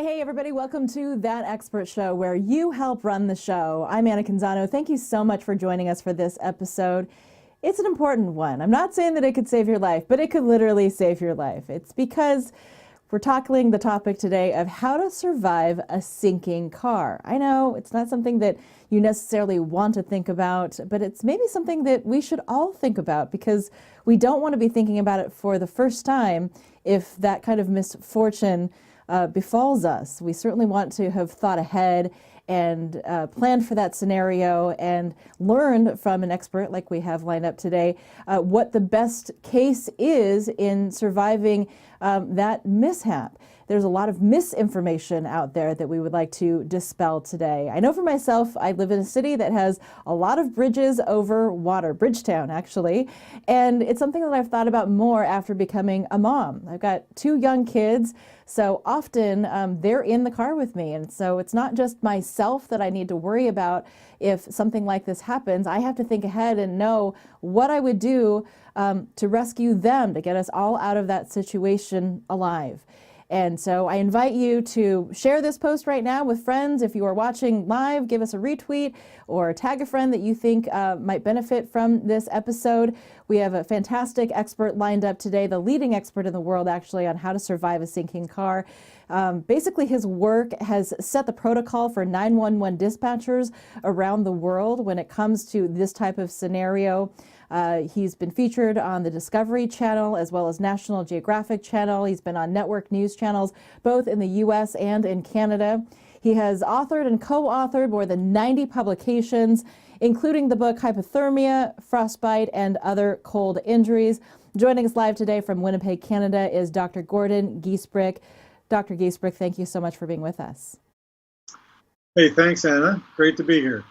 Hey, everybody. Welcome to That Expert Show, where you help run the show. I'm Anna Canzano. Thank you so much for joining us for this episode. It's an important one. I'm not saying that it could save your life, but it could literally save your life. It's because we're tackling the topic today of how to survive a sinking car. I know it's not something that you necessarily want to think about, but it's maybe something that we should all think about because we don't want to be thinking about it for the first time if that kind of misfortune befalls us. We certainly want to have thought ahead and planned for that scenario and learned from an expert like we have lined up today what the best case is in surviving that mishap. There's a lot of misinformation out there that we would like to dispel today. I know for myself, I live in a city that has a lot of bridges over water, Bridgetown actually, and it's something that I've thought about more after becoming a mom. I've got 2 young kids, so often they're in the car with me, and so it's not just myself that I need to worry about if something like this happens. I have to think ahead and know what I would do to rescue them, to get us all out of that situation alive. And so I invite you to share this post right now with friends. If you are watching live, give us a retweet or tag a friend that you think might benefit from this episode. We have a fantastic expert lined up today, the leading expert in the world actually on how to survive a sinking car. Basically, his work has set the protocol for 911 dispatchers around the world when it comes to this type of scenario. He's been featured on the Discovery Channel as well as National Geographic Channel. He's been on network news channels, both in the U.S. and in Canada. He has authored and co-authored more than 90 publications, including the book Hypothermia, Frostbite, and Other Cold Injuries. Joining us live today from Winnipeg, Canada is Dr. Gordon Giesbrecht. Dr. Giesbrecht, thank you so much for being with us. Hey, thanks, Anna. Great to be here.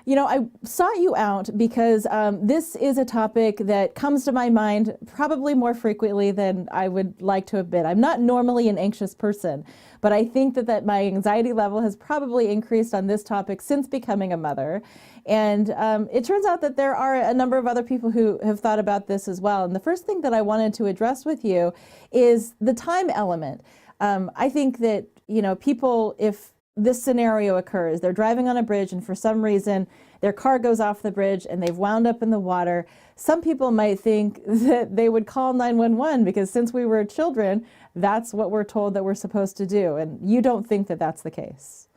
You know, I sought you out because this is a topic that comes to my mind probably more frequently than I would like to admit. I'm not normally an anxious person, but I think that my anxiety level has probably increased on this topic since becoming a mother. And it turns out that there are a number of other people who have thought about this as well. And the first thing that I wanted to address with you is the time element. I think that, you know, people, if this scenario occurs, they're driving on a bridge and for some reason their car goes off the bridge and they've wound up in the water. Some people might think that they would call 911 because since we were children, that's what we're told that we're supposed to do. And you don't think that that's the case?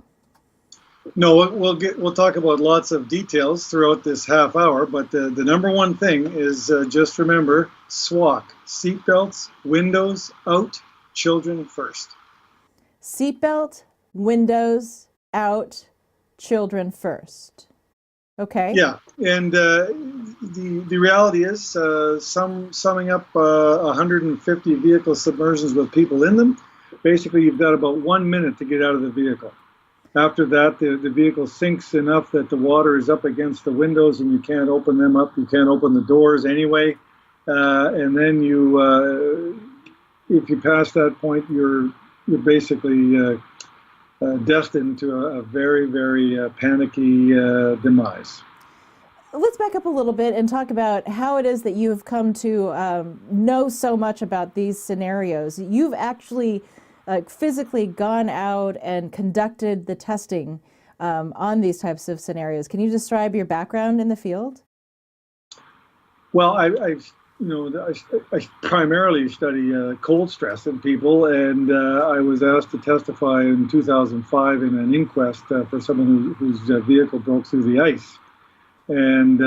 No, we'll talk about lots of details throughout this half hour, but the number one thing is just remember SWAC, seatbelts, windows out, children first. Seatbelt, windows out, children first. Okay. Yeah, and the reality is, summing up 150 vehicle submersions with people in them, basically you've got about 1 minute to get out of the vehicle. After that, the vehicle sinks enough that the water is up against the windows and you can't open them up. You can't open the doors anyway. And then if you pass that point, you're basically destined to a very, very panicky demise. Let's back up a little bit and talk about how it is that you have come to know so much about these scenarios. You've actually physically gone out and conducted the testing on these types of scenarios. Can you describe your background in the field? Well, I primarily study cold stress in people, and I was asked to testify in 2005 in an inquest for someone whose vehicle broke through the ice. And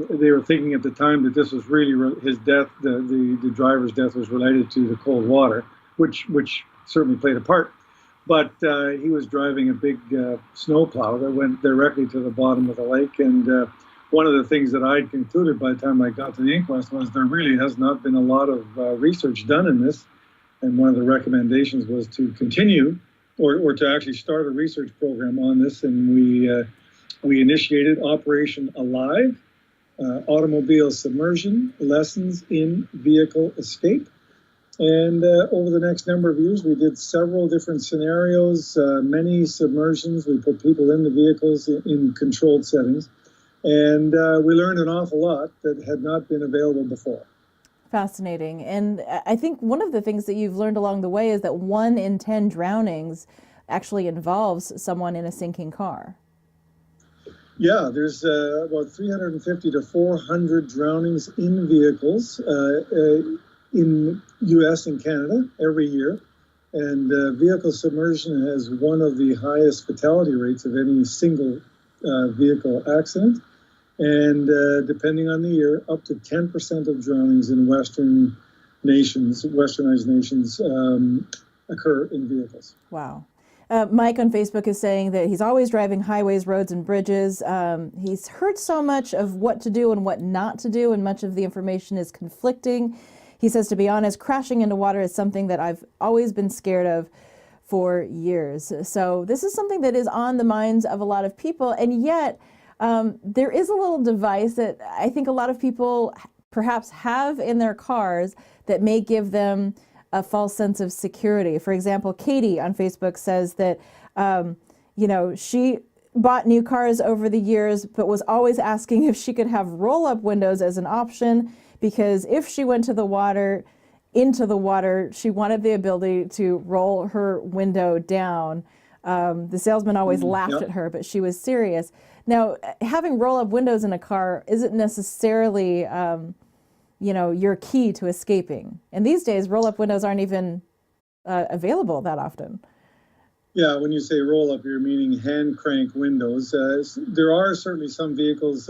they were thinking at the time that this was really his death, the driver's death was related to the cold water, which certainly played a part. But he was driving a big snowplow that went directly to the bottom of the lake, and one of the things that I'd concluded by the time I got to the inquest was there really has not been a lot of research done in this. And one of the recommendations was to continue or to actually start a research program on this. And we initiated Operation Alive, Automobile Submersion, Lessons in Vehicle Escape. And over the next number of years, we did several different scenarios, many submersions. We put people in the vehicles in controlled settings. And we learned an awful lot that had not been available before. Fascinating. And I think one of the things that you've learned along the way is that 1 in 10 drownings actually involves someone in a sinking car. Yeah, there's about 350 to 400 drownings in vehicles in U.S. and Canada every year. And vehicle submersion has one of the highest fatality rates of any single vehicle accident. And depending on the year, up to 10% of drownings in westernized nations, occur in vehicles. Wow. Mike on Facebook is saying that he's always driving highways, roads, and bridges. He's heard so much of what to do and what not to do, and much of the information is conflicting. He says, to be honest, crashing into water is something that I've always been scared of for years. So this is something that is on the minds of a lot of people, and yet there is a little device that I think a lot of people perhaps have in their cars that may give them a false sense of security. For example, Katie on Facebook says that, she bought new cars over the years, but was always asking if she could have roll-up windows as an option, because if she went into the water, she wanted the ability to roll her window down. The salesman always laughed at her, but she was serious. Now, having roll-up windows in a car isn't necessarily your key to escaping. And these days, roll-up windows aren't even available that often. Yeah, when you say roll-up, you're meaning hand crank windows. There are certainly some vehicles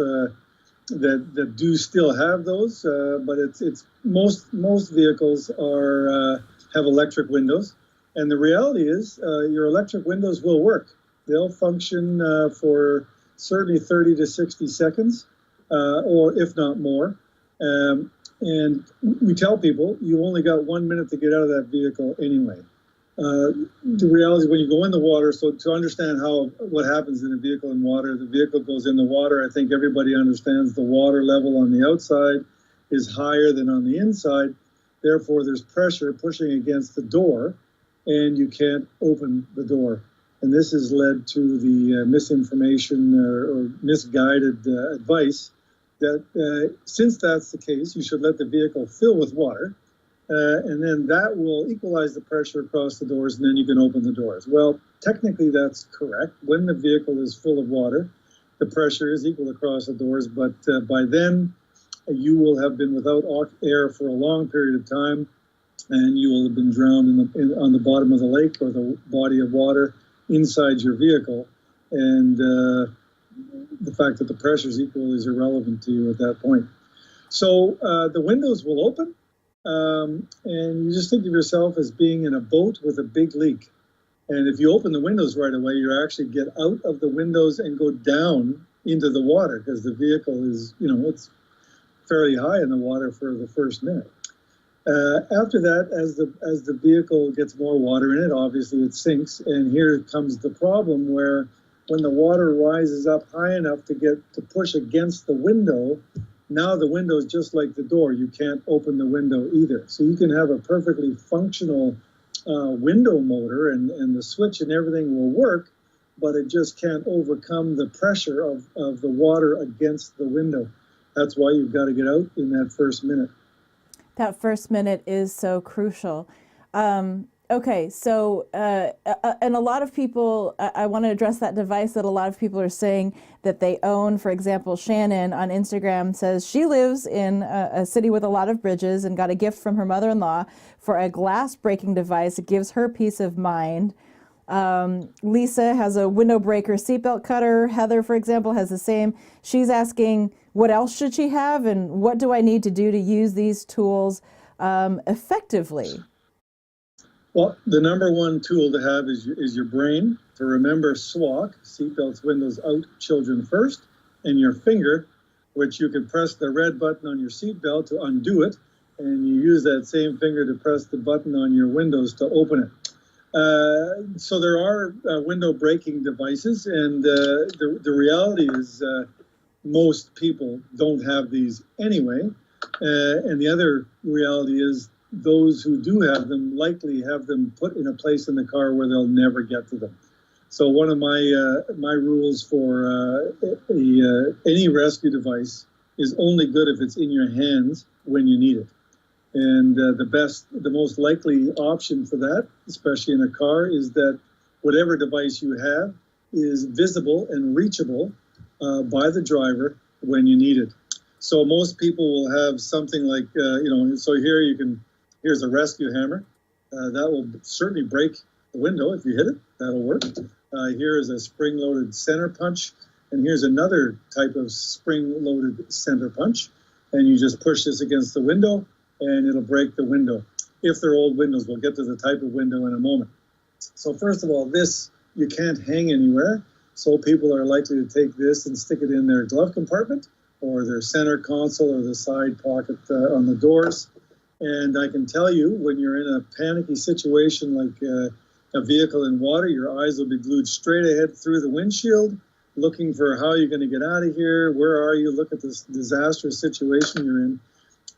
that do still have those, but it's most vehicles have electric windows. And the reality is, your electric windows will work. They'll function for certainly 30 to 60 seconds, or if not more. And we tell people you only got 1 minute to get out of that vehicle anyway. The reality is when you go in the water, so to understand what happens in a vehicle in water, the vehicle goes in the water. I think everybody understands the water level on the outside is higher than on the inside. Therefore, there's pressure pushing against the door, and you can't open the door. And this has led to the misinformation or misguided advice that since that's the case, you should let the vehicle fill with water, and then that will equalize the pressure across the doors, and then you can open the doors. Well, technically that's correct. When the vehicle is full of water, the pressure is equal across the doors, but by then you will have been without air for a long period of time, and you will have been drowned on the bottom of the lake or the body of water inside your vehicle. And the fact that the pressure is equal is irrelevant to you at that point. So the windows will open, and you just think of yourself as being in a boat with a big leak. And if you open the windows right away, you actually get out of the windows and go down into the water, because the vehicle is, it's fairly high in the water for the first minute. After that, as the vehicle gets more water in it, obviously it sinks. And here comes the problem where when the water rises up high enough to push against the window, now the window is just like the door. You can't open the window either. So you can have a perfectly functional window motor, and the switch and everything will work, but it just can't overcome the pressure of the water against the window. That's why you've got to get out in that first minute. That first minute is so crucial. Okay, so, and a lot of people, I want to address that device that a lot of people are saying that they own. For example, Shannon on Instagram says she lives in a city with a lot of bridges and got a gift from her mother-in-law for a glass breaking device. It gives her peace of mind. Lisa has a window breaker seatbelt cutter. Heather, for example, has the same. She's asking, what else should she have, and what do I need to do to use these tools effectively? Well, the number one tool to have is your brain, to remember SWAC, seatbelts, windows out, children first, and your finger, which you can press the red button on your seatbelt to undo it, and you use that same finger to press the button on your windows to open it. So there are window breaking devices, and the reality is most people don't have these anyway. And the other reality is those who do have them likely have them put in a place in the car where they'll never get to them. So one of my rules for any rescue device is only good if it's in your hands when you need it. And the most likely option for that, especially in a car, is that whatever device you have is visible and reachable by the driver when you need it. So most people will have something like, so here's a rescue hammer. That will certainly break the window if you hit it. That'll work. Here is a spring-loaded center punch. And here's another type of spring-loaded center punch. And you just push this against the window, and it'll break the window. If they're old windows, we'll get to the type of window in a moment. So first of all, this you can't hang anywhere. So people are likely to take this and stick it in their glove compartment or their center console or the side pocket on the doors. And I can tell you, when you're in a panicky situation like a vehicle in water, your eyes will be glued straight ahead through the windshield, looking for how you're going to get out of here, where are you, look at this disastrous situation you're in.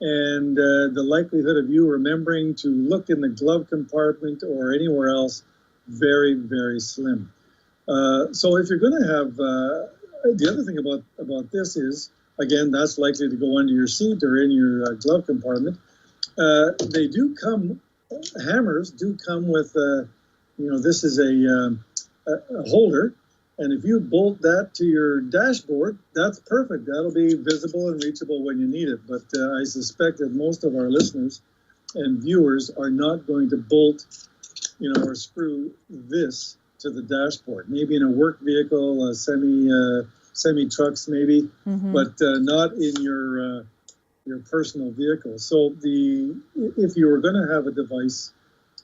And the likelihood of you remembering to look in the glove compartment or anywhere else, very, very slim. So if you're going to have, the other thing about this is, again, that's likely to go under your seat or in your glove compartment. They do come, hammers do come with, this is a holder. And if you bolt that to your dashboard, that's perfect. That'll be visible and reachable when you need it. But I suspect that most of our listeners and viewers are not going to bolt, or screw this to the dashboard. Maybe in a work vehicle, semi trucks, maybe, but not in your personal vehicle. So if you were going to have a device,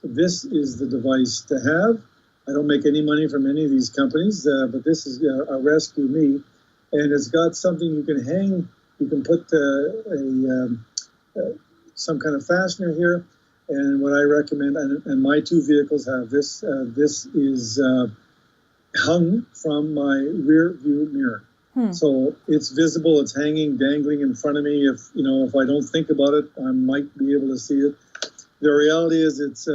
this is the device to have. I don't make any money from any of these companies, but this is a Rescue Me, and it's got something you can hang. You can put some kind of fastener here, and what I recommend, and my two vehicles have this. This is hung from my rear view mirror, so it's visible. It's hanging, dangling in front of me. If I don't think about it, I might be able to see it. The reality is, it's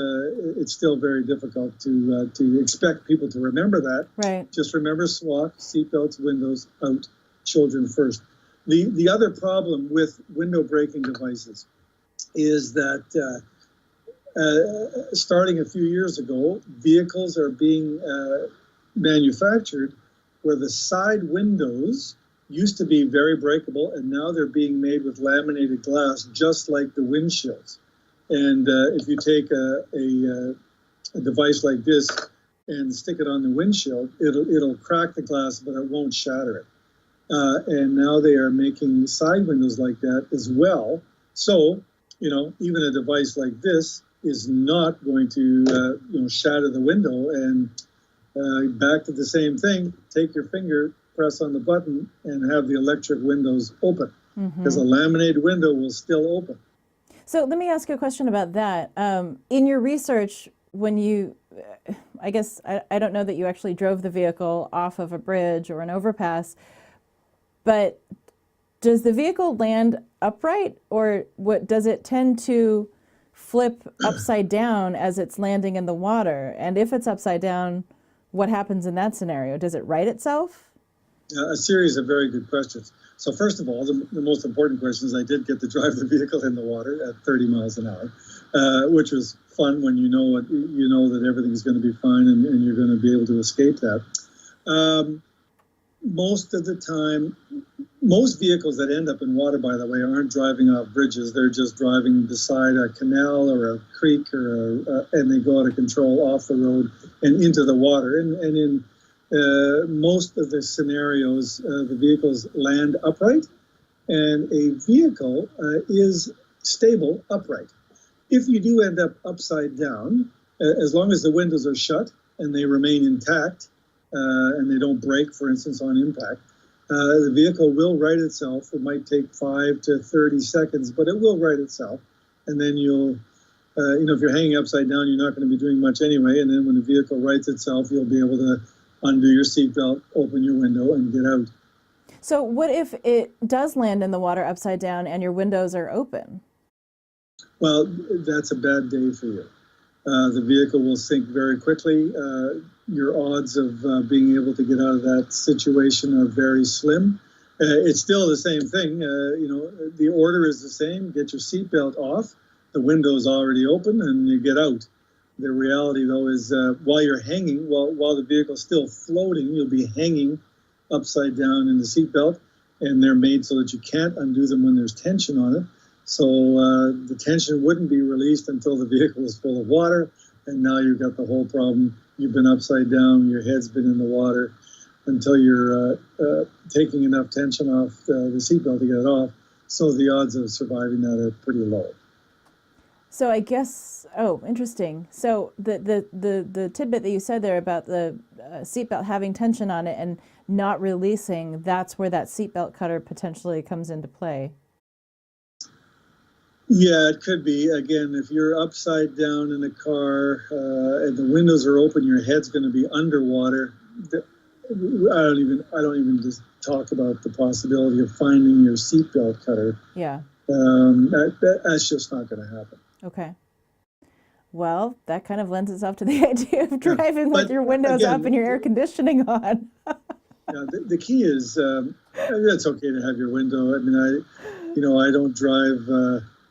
still very difficult to expect people to remember that. Right. Just remember SWAT, seatbelts, windows out, children first. The other problem with window breaking devices is that starting a few years ago, vehicles are being manufactured where the side windows used to be very breakable, and now they're being made with laminated glass, just like the windshields. And if you take a device like this and stick it on the windshield, it'll crack the glass, but it won't shatter it. And now they are making side windows like that as well. So, even a device like this is not going to, shatter the window. And back to the same thing, take your finger, press on the button, and have the electric windows open. Because a laminated window will still open. So let me ask you a question about that. In your research, when you, I guess, I don't know that you actually drove the vehicle off of a bridge or an overpass, but does the vehicle land upright, or does it tend to flip upside down as it's landing in the water? And if it's upside down, what happens in that scenario? Does it right itself? A series of very good questions. So first of all, the most important question is I did get to drive the vehicle in the water at 30 miles an hour, which was fun when you know that everything's going to be fine and you're going to be able to escape that. Most of the time, most vehicles that end up in water, by the way, aren't driving off bridges. They're just driving beside a canal or a creek, and they go out of control off the road and into the water. And in most of the scenarios, the vehicles land upright, and a vehicle is stable upright. If you do end up upside down, as long as the windows are shut and they remain intact and they don't break, for instance, on impact, the vehicle will right itself. It might take 5 to 30 seconds, but it will right itself. And then you'll, if you're hanging upside down, you're not going to be doing much anyway. And then when the vehicle rights itself, you'll be able to undo your seatbelt, open your window, and get out. So what if it does land in the water upside down and your windows are open? Well, that's a bad day for you. The vehicle will sink very quickly. Your odds of being able to get out of that situation are very slim. It's still the same thing. The order is the same. Get your seatbelt off. the window's already open and you get out. The reality, though, is while you're hanging, while the vehicle's still floating, you'll be hanging upside down in the seatbelt, and they're made so that you can't undo them when there's tension on it. So the tension wouldn't be released until the vehicle is full of water, and now you've got the whole problem. You've been upside down, your head's been in the water until you're taking enough tension off the seatbelt to get it off. So the odds of surviving that are pretty low. So I guess, interesting. So the tidbit that you said there about the seatbelt having tension on it and not releasing, that's where that seatbelt cutter potentially comes into play. Yeah, it could be. Again, if you're upside down in a car and the windows are open, your head's going to be underwater. I don't even just talk about the possibility of finding your seatbelt cutter. Yeah. That's just not going to happen. Okay. Well, that kind of lends itself to the idea of driving with your windows up and your air conditioning on. Yeah, the key is it's okay to have your window. I mean, I don't drive.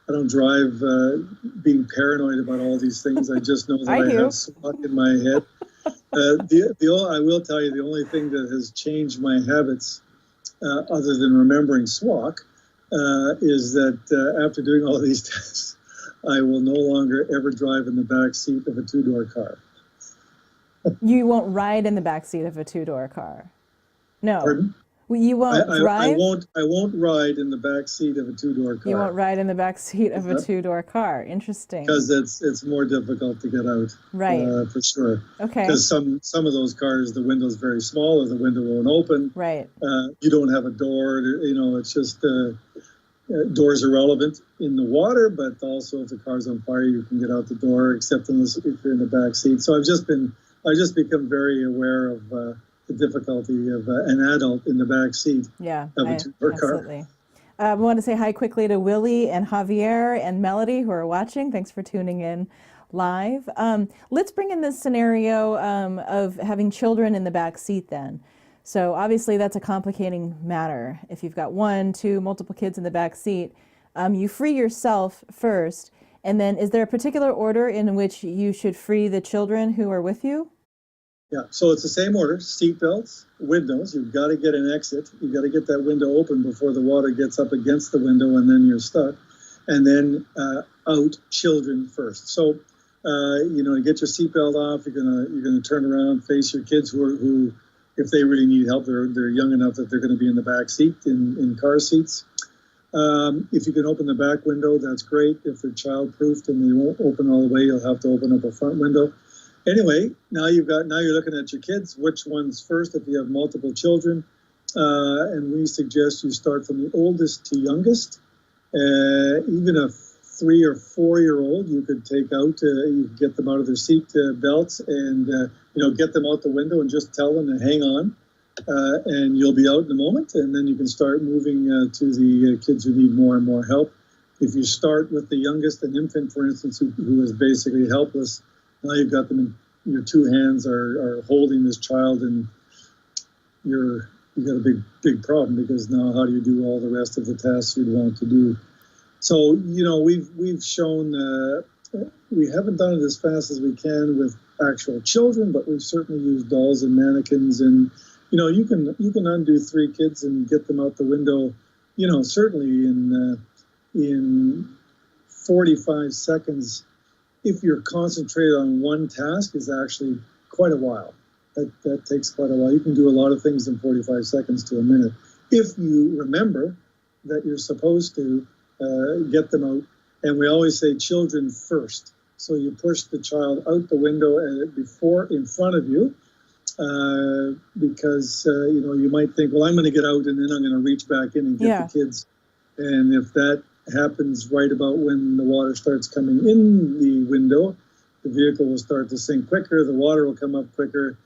I don't drive being paranoid about all these things. I just know that I have SWAC in my head. I will tell you, the only thing that has changed my habits, other than remembering SWAC, is that after doing all these tests, I will no longer ever drive in the back seat of a two-door car. You won't ride in the back seat of a two-door car? No. Pardon? You won't drive? I won't ride in the back seat of a two-door car. You won't ride in the back seat of a two-door car. Interesting. Because it's more difficult to get out. Right. For sure. Okay. Because some of those cars, the window's very small, or the window won't open. Right. You don't have a door. It's just doors are relevant in the water, but also if the car's on fire, you can get out the door, except if you're in the back seat. So I've just become very aware of the difficulty of an adult in the back seat of a two-door car. I want to say hi quickly to Willie and Javier and Melody who are watching. Thanks for tuning in live. Let's bring in this scenario of having children in the back seat then. So obviously that's a complicating matter. If you've got one, two, multiple kids in the back seat, you free yourself first. And then is there a particular order in which you should free the children who are with you? Yeah, so it's the same order: seatbelts, windows. You've got to get an exit. You've got to get that window open before the water gets up against the window, and then you're stuck. And then out, children first. So, to get your seatbelt off, you're gonna turn around, face your kids who if they really need help, they're young enough that they're going to be in the back seat in car seats. If you can open the back window, that's great. If they're child-proofed and they won't open all the way, you'll have to open up a front window. Anyway, now you're looking at your kids. Which one's first if you have multiple children? And we suggest you start from the oldest to youngest. Even a 3 or 4-year-old, you could take out. You could get them out of their seat belts and get them out the window and just tell them to hang on, and you'll be out in a moment. And then you can start moving to the kids who need more and more help. If you start with the youngest, an infant, for instance, who is basically helpless. Now you've got them in your two hands are holding this child, and you've got a big problem, because now how do you do all the rest of the tasks you'd want to do? So we've shown we haven't done it as fast as we can with actual children, but we've certainly used dolls and mannequins, and you can undo 3 kids and get them out the window, certainly in 45 seconds. If you're concentrated on one task, is actually quite a while. That takes quite a while. You can do a lot of things in 45 seconds to a minute, if you remember that you're supposed to get them out. And we always say children first. So you push the child out the window in front of you, because you might think, well, I'm going to get out and then I'm going to reach back in and get the kids. And if that happens right about when the water starts coming in the window, the vehicle will start to sink quicker, the water will come up quicker,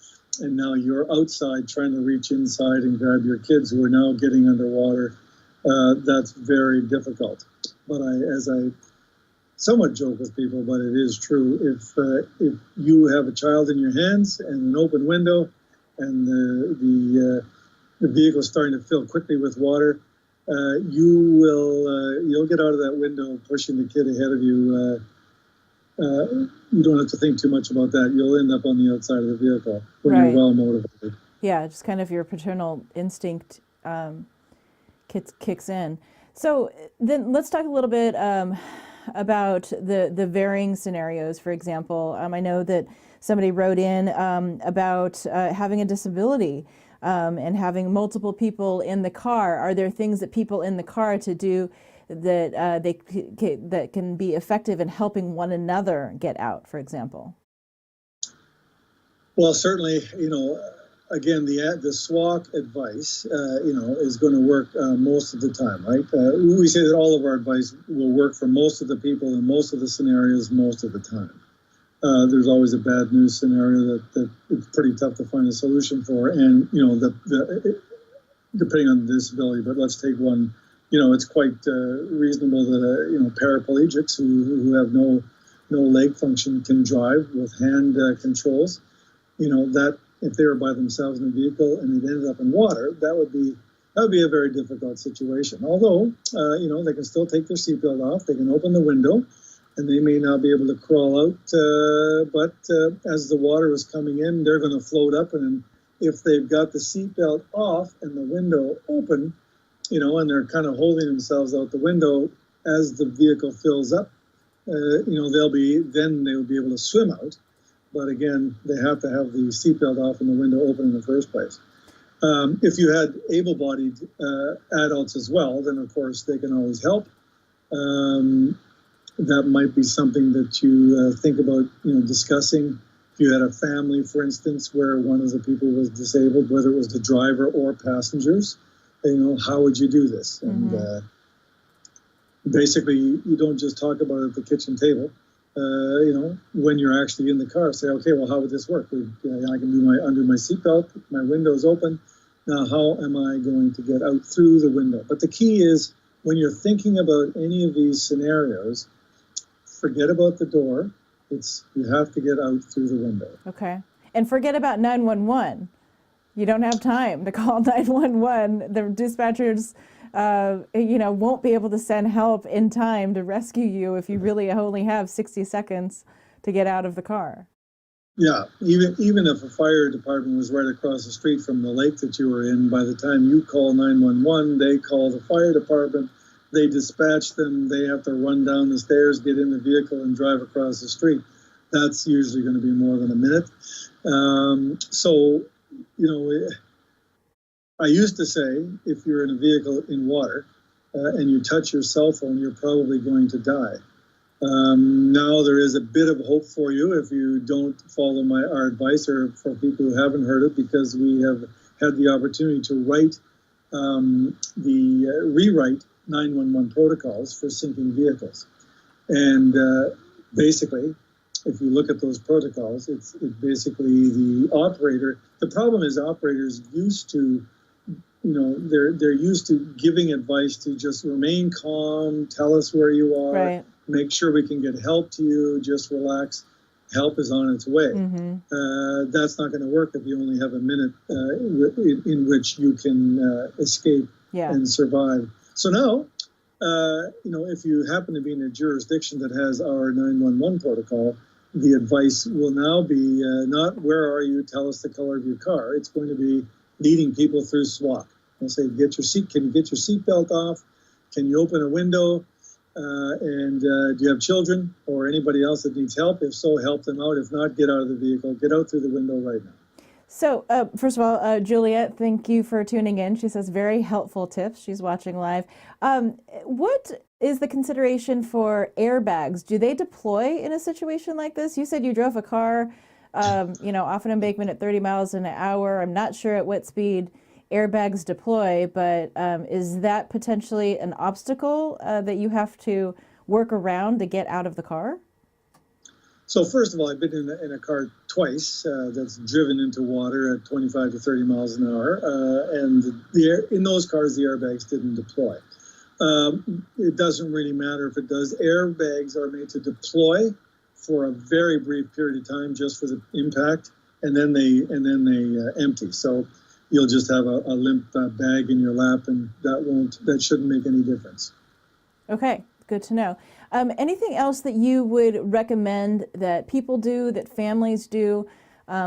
and now you're outside trying to reach inside and grab your kids who are now getting underwater. That's very difficult. But as I somewhat joke with people, but it is true. If you have a child in your hands and an open window, and the vehicle is starting to fill quickly with water, you'll get out of that window pushing the kid ahead of you. You don't have to think too much about that. You'll end up on the outside of the vehicle when Right. you're well motivated. Yeah, just kind of your paternal instinct kicks in. So then let's talk a little bit about the varying scenarios. For example, I know that somebody wrote in about having a disability and having multiple people in the car. Are there things that people in the car to do that that can be effective in helping one another get out, for example? Well, certainly, again, the SWOC advice, is going to work most of the time, right? We say that all of our advice will work for most of the people in most of the scenarios most of the time. There's always a bad news scenario that it's pretty tough to find a solution for, and depending on the disability. But let's take one. It's quite reasonable that paraplegics who have no leg function can drive with hand controls. That if they were by themselves in a vehicle and it ended up in water, that would be a very difficult situation. Although, they can still take their seatbelt off, they can open the window, and they may not be able to crawl out. But as the water is coming in, they're going to float up, and if they've got the seatbelt off and the window open, and they're kind of holding themselves out the window as the vehicle fills up, they'll be able to swim out. But again, they have to have the seatbelt off and the window open in the first place. If you had able-bodied adults as well, then of course they can always help. That might be something that you think about, discussing. If you had a family, for instance, where one of the people was disabled, whether it was the driver or passengers, how would you do this? Mm-hmm. And basically, you don't just talk about it at the kitchen table. When you're actually in the car, say, okay, well, how would this work? I can undo my seatbelt, my window's open. Now, how am I going to get out through the window? But the key is, when you're thinking about any of these scenarios, forget about the door. You have to get out through the window. Okay. And forget about 911. You don't have time to call 911. The dispatchers won't be able to send help in time to rescue you if you really only have 60 seconds to get out of the car. Yeah, even if a fire department was right across the street from the lake that you were in, by the time you call 911, they call the fire department, they dispatch them, they have to run down the stairs, get in the vehicle, and drive across the street. That's usually going to be more than a minute. I used to say, if you're in a vehicle in water and you touch your cell phone, you're probably going to die. Now there is a bit of hope for you if you don't follow our advice, or for people who haven't heard it, because we have had the opportunity to rewrite 911 protocols for sinking vehicles. And basically, if you look at those protocols, it's basically the operator. The problem is operators used to, they're used to giving advice to just remain calm, tell us where you are, right. Make sure we can get help to you, just relax. Help is on its way. Mm-hmm. That's not going to work if you only have a minute in which you can escape and survive. So now, if you happen to be in a jurisdiction that has our 911 protocol, the advice will now be not where are you, tell us the color of your car. It's going to be leading people through SWOC. They'll say, can you get your seatbelt off? Can you open a window? And do you have children or anybody else that needs help? If so, help them out. If not, get out of the vehicle. Get out through the window right now. So, first of all, Juliet, thank you for tuning in. She says very helpful tips. She's watching live. What is the consideration for airbags? Do they deploy in a situation like this? You said you drove a car, off an embankment at 30 miles an hour. I'm not sure at what speed airbags deploy, but is that potentially an obstacle that you have to work around to get out of the car? So first of all, I've been in a car twice that's driven into water at 25 to 30 miles an hour, and in those cars, the airbags didn't deploy. It doesn't really matter if it does. Airbags are made to deploy for a very brief period of time, just for the impact, and then they empty. So you'll just have a limp bag in your lap, and that shouldn't make any difference. Okay, good to know. Anything else that you would recommend that people do, that families do,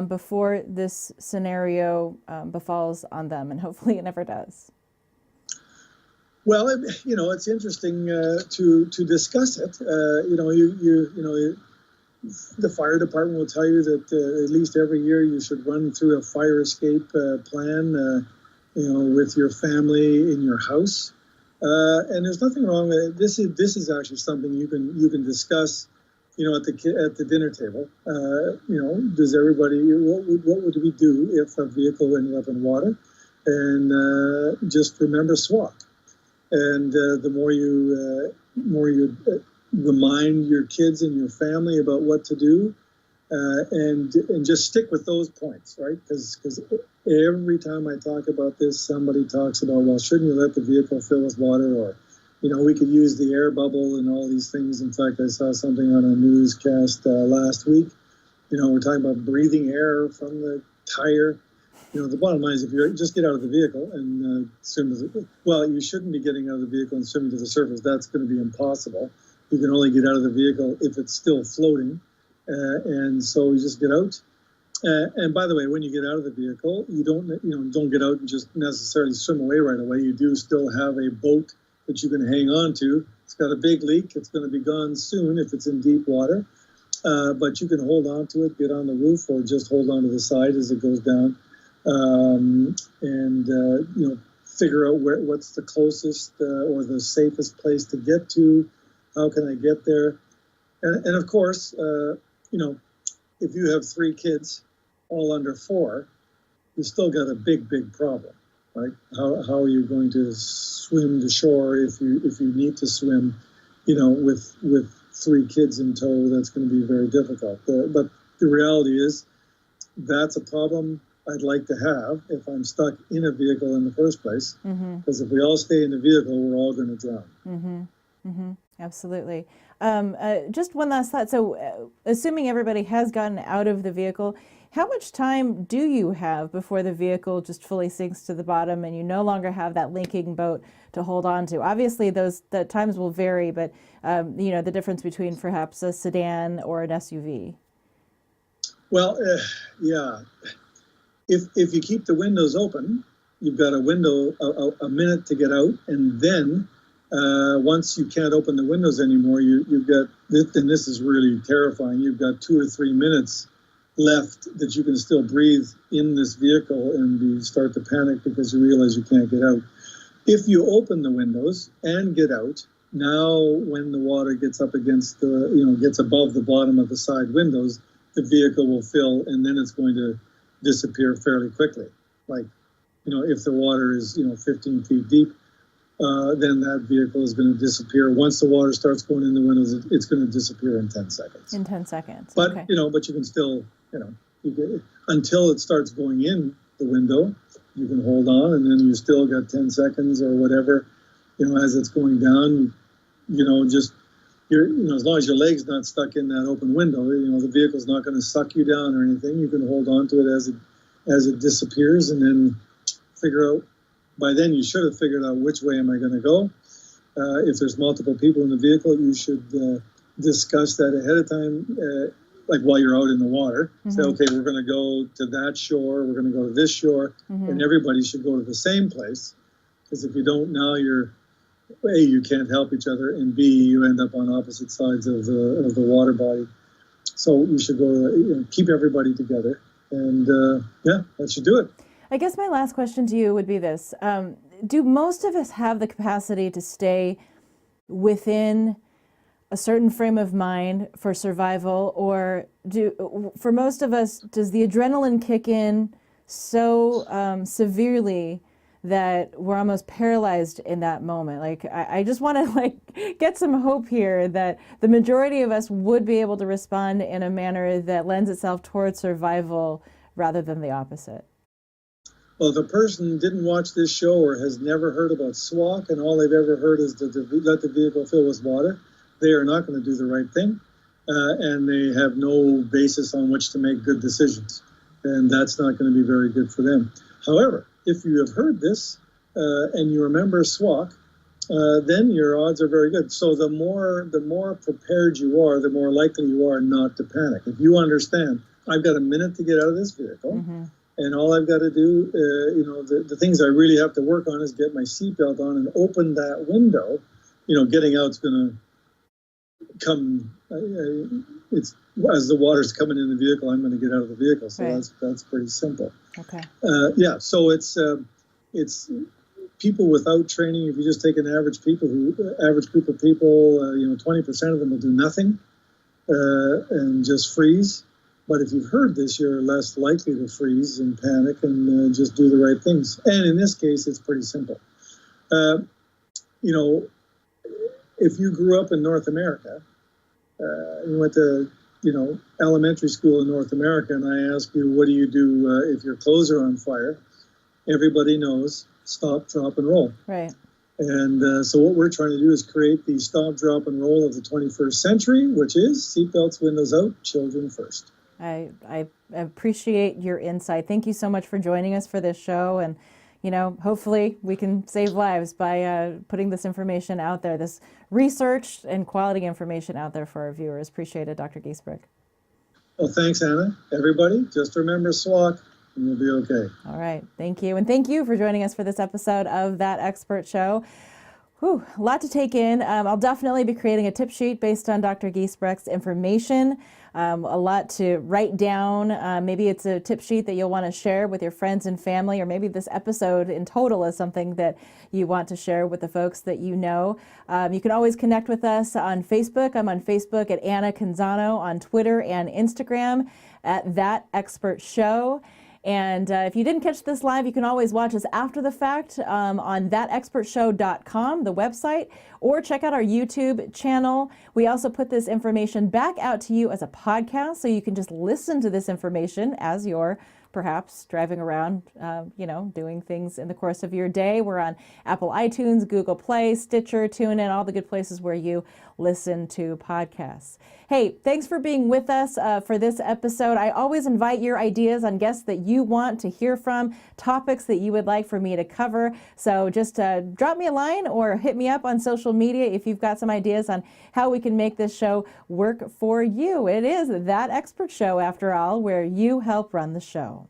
before this scenario befalls on them, and hopefully it never does? Well, it's interesting to discuss it. The fire department will tell you that at least every year you should run through a fire escape plan, with your family in your house. And there's nothing wrong with it. This is actually something you can discuss, at the dinner table. Does everybody, what would we do if a vehicle ended up in water? And just remember SWAC. And the more you remind your kids and your family about what to do, and just stick with those points, right? Because every time I talk about this, somebody talks about, well, shouldn't you let the vehicle fill with water, or we could use the air bubble and all these things. In fact, I saw something on a newscast last week. We're talking about breathing air from the tire. The bottom line is, if you just get out of the vehicle and swim you shouldn't be getting out of the vehicle and swimming to the surface. That's going to be impossible. You can only get out of the vehicle if it's still floating. And so you just get out. And by the way, when you get out of the vehicle, you don't get out and just necessarily swim away right away. You do still have a boat that you can hang on to. It's got a big leak. It's going to be gone soon if it's in deep water. But you can hold on to it, get on the roof, or just hold on to the side as it goes down. Figure out what's the closest or the safest place to get to. How can I get there? And of course, if you have 3 kids, all under 4, you still got a big problem, right? How are you going to swim to shore if you need to swim, with 3 kids in tow? That's going to be very difficult. But the reality is, that's a problem I'd like to have if I'm stuck in a vehicle in the first place. Because if we all stay in the vehicle, we're all going to drown. Absolutely. Just one last thought. So assuming everybody has gotten out of the vehicle, how much time do you have before the vehicle just fully sinks to the bottom and you no longer have that linking boat to hold on to? Obviously, the times will vary, but the difference between perhaps a sedan or an SUV. Well, yeah. If you keep the windows open, you've got a window, a minute to get out, and then once you can't open the windows anymore, you've got, and this is really terrifying, you've got 2 or 3 minutes left that you can still breathe in this vehicle, and you start to panic because you realize you can't get out. If you open the windows and get out, now when the water gets up against gets above the bottom of the side windows, the vehicle will fill, and then it's going to disappear fairly quickly. Like, if the water is, 15 feet deep, then that vehicle is going to disappear. Once the water starts going in the windows, it's going to disappear in 10 seconds. In 10 seconds. But, okay. But you can still, until it starts going in the window, you can hold on, and then you still got 10 seconds or whatever, as it's going down, as long as your leg's not stuck in that open window, the vehicle's not going to suck you down or anything. You can hold on to it as it disappears, and then figure out. By then, you should have figured out which way am I going to go. If there's multiple people in the vehicle, you should discuss that ahead of time, like while you're out in the water. Say, okay, we're going to go to that shore. We're going to go to this shore, and everybody should go to the same place. Because if you don't, now A, you can't help each other, and B, you end up on opposite sides of the water body. So we should go, keep everybody together, and that should do it. I guess my last question to you would be this. Do most of us have the capacity to stay within a certain frame of mind for survival, or for most of us, does the adrenaline kick in so severely that we're almost paralyzed in that moment? Like, I just want to get some hope here that the majority of us would be able to respond in a manner that lends itself towards survival rather than the opposite. Well, if a person didn't watch this show or has never heard about SWAC, and all they've ever heard is to let the vehicle fill with water, they are not going to do the right thing, and they have no basis on which to make good decisions, and that's not going to be very good for them. However, if you have heard this and you remember SWOC, then your odds are very good. So the more prepared you are, the more likely you are not to panic. If you understand, I've got a minute to get out of this vehicle, and all I've got to do, the things I really have to work on is get my seatbelt on and open that window. Getting out's going to come. It's as the water's coming in the vehicle, I'm going to get out of the vehicle. So right. that's pretty simple. Okay. So it's people without training. If you just take an average group of people, 20% of them will do nothing and just freeze. But if you've heard this, you're less likely to freeze and panic and just do the right things. And in this case, it's pretty simple. If you grew up in North America, you went to elementary school in North America, and I ask you, what do you do if your clothes are on fire? Everybody knows stop, drop, and roll. Right. And so what we're trying to do is create the stop, drop, and roll of the 21st century, which is seatbelts, windows out, children first. I appreciate your insight. Thank you so much for joining us for this show. And, hopefully we can save lives by putting this information out there, this research and quality information out there for our viewers. Appreciate it, Dr. Giesbrecht. Well, thanks, Anna. Everybody, just remember SWOC, and you'll be okay. All right. Thank you. And thank you for joining us for this episode of That Expert Show. Whew, a lot to take in. I'll definitely be creating a tip sheet based on Dr. Giesbrecht's information. A lot to write down. Maybe it's a tip sheet that you'll want to share with your friends and family, or maybe this episode in total is something that you want to share with the folks that you know. You can always connect with us on Facebook. I'm on Facebook at Anna Canzano, on Twitter and Instagram at That Expert Show. And if you didn't catch this live, you can always watch us after the fact on thatexpertshow.com, the website, or check out our YouTube channel. We also put this information back out to you as a podcast, so you can just listen to this information as you're perhaps driving around, doing things in the course of your day. We're on Apple iTunes, Google Play, Stitcher, TuneIn, all the good places where you listen to podcasts. Hey, thanks for being with us for this episode. I always invite your ideas on guests that you want to hear from, topics that you would like for me to cover. So just drop me a line or hit me up on social media if you've got some ideas on how we can make this show work for you. It is That Expert Show, after all, where you help run the show.